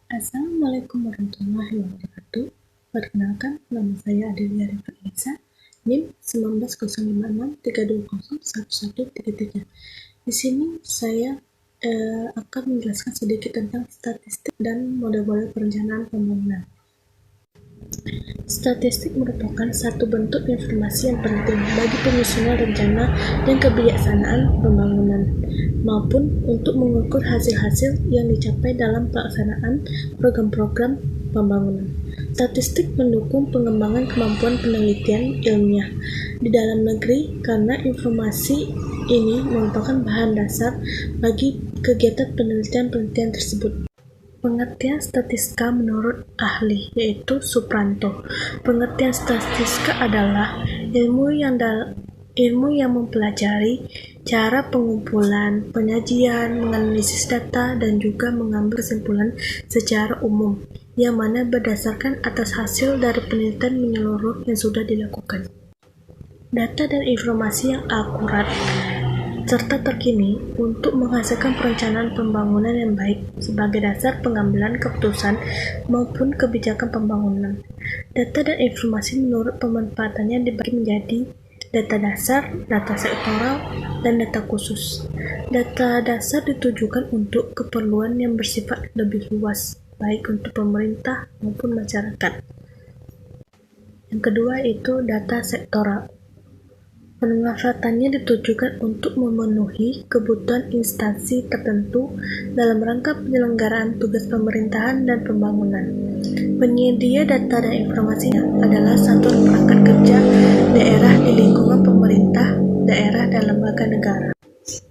Assalamualaikum warahmatullahi wabarakatuh. Perkenalkan, nama saya Adelia Revanisa, NIM 190563201133. Di sini saya akan menjelaskan sedikit tentang statistik dan model-model perencanaan pembangunan. Statistik merupakan satu bentuk informasi yang penting bagi penyusunan rencana dan kebijaksanaan pembangunan, maupun untuk mengukur hasil-hasil yang dicapai dalam pelaksanaan program-program pembangunan. Statistik mendukung pengembangan kemampuan penelitian ilmiah di dalam negeri karena informasi ini merupakan bahan dasar bagi kegiatan penelitian tersebut. Pengertian statistika menurut ahli, yaitu Supranto. Pengertian statistika adalah ilmu yang mempelajari cara pengumpulan, penyajian, menganalisis data, dan juga mengambil kesimpulan secara umum, yang mana berdasarkan atas hasil dari penelitian menyeluruh yang sudah dilakukan. Data dan informasi yang akurat serta terkini untuk menghasilkan perencanaan pembangunan yang baik sebagai dasar pengambilan keputusan maupun kebijakan pembangunan. Data dan informasi menurut pemanfaatannya dibagi menjadi data dasar, data sektoral, dan data khusus. Data dasar ditujukan untuk keperluan yang bersifat lebih luas, baik untuk pemerintah maupun masyarakat. Yang kedua itu data sektoral. Pemanfaatannya ditujukan untuk memenuhi kebutuhan instansi tertentu dalam rangka penyelenggaraan tugas pemerintahan dan pembangunan. Penyedia data dan informasinya adalah satuan perangkat kerja daerah di lingkungan pemerintah, daerah, dan lembaga negara.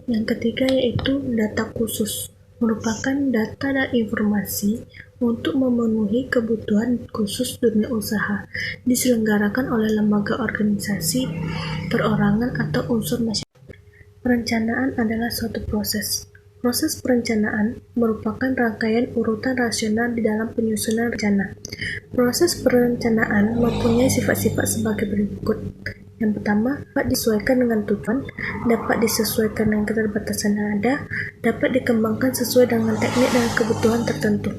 Yang ketiga yaitu data khusus, merupakan data dan informasi untuk memenuhi kebutuhan khusus dunia usaha, diselenggarakan oleh lembaga, organisasi, perorangan, atau unsur masyarakat. Perencanaan adalah suatu proses. Proses perencanaan merupakan rangkaian urutan rasional di dalam penyusunan rencana. Proses perencanaan mempunyai sifat-sifat sebagai berikut. Yang pertama, dapat disesuaikan dengan tujuan, dapat disesuaikan dengan keterbatasan yang ada, dapat dikembangkan sesuai dengan teknik dan kebutuhan tertentu.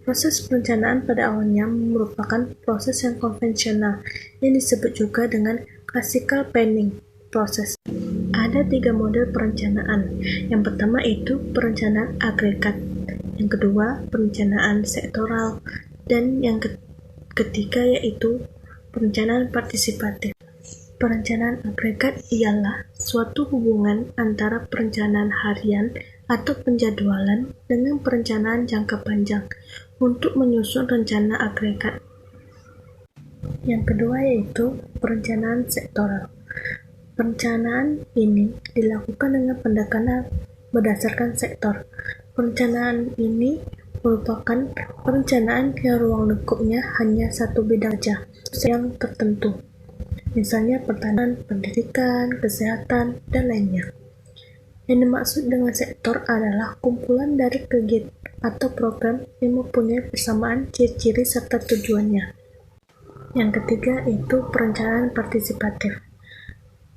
Proses perencanaan pada awalnya merupakan proses yang konvensional, yang disebut juga dengan classical planning process. Ada 3 model perencanaan. Yang pertama itu perencanaan agregat, yang kedua perencanaan sektoral, dan yang ketiga yaitu perencanaan partisipatif. Perencanaan agregat ialah suatu hubungan antara perencanaan harian atau penjadwalan dengan perencanaan jangka panjang untuk menyusun rencana agregat. Yang kedua yaitu perencanaan sektoral. Perencanaan ini dilakukan dengan pendekatan berdasarkan sektor. Perencanaan ini merupakan perencanaan yang ruang lingkupnya hanya satu bidang saja yang tertentu. Misalnya pertanian, pendidikan, kesehatan, dan lainnya. Yang dimaksud dengan sektor adalah kumpulan dari kegiatan atau program yang mempunyai persamaan ciri-ciri serta tujuannya. Yang ketiga itu perencanaan partisipatif.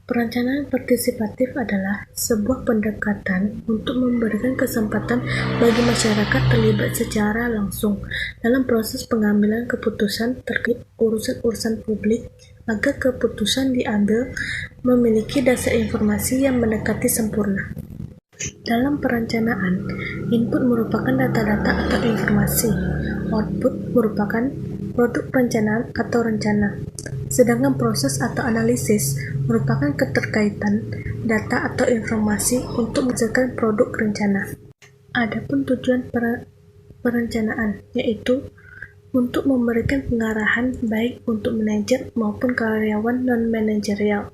Perencanaan partisipatif adalah sebuah pendekatan untuk memberikan kesempatan bagi masyarakat terlibat secara langsung dalam proses pengambilan keputusan terkait urusan-urusan publik agar keputusan diambil memiliki dasar informasi yang mendekati sempurna. Dalam perencanaan, input merupakan data-data atau informasi, output merupakan produk perencanaan atau rencana, sedangkan proses atau analisis merupakan keterkaitan data atau informasi untuk menghasilkan produk rencana. Adapun tujuan perencanaan yaitu untuk memberikan pengarahan baik untuk manajer maupun karyawan non-manajerial.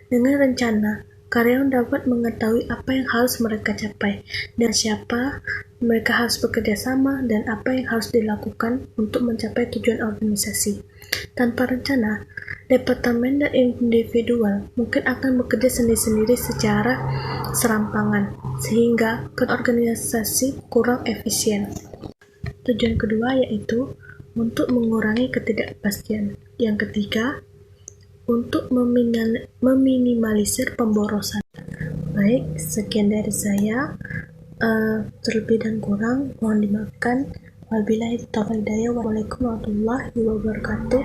Dengan rencana, karyawan dapat mengetahui apa yang harus mereka capai, dan siapa mereka harus bekerja sama, dan apa yang harus dilakukan untuk mencapai tujuan organisasi. Tanpa rencana, departemen dan individual mungkin akan bekerja sendiri-sendiri secara serampangan, sehingga organisasi kurang efisien. Tujuan kedua yaitu untuk mengurangi ketidakpastian. Yang ketiga, untuk meminimalisir pemborosan. Baik, sekian dari saya. Terlebih dan kurang mohon dimaafkan. Wabillahi taufiq hidayah. Wassalamualaikum warahmatullahi wabarakatuh.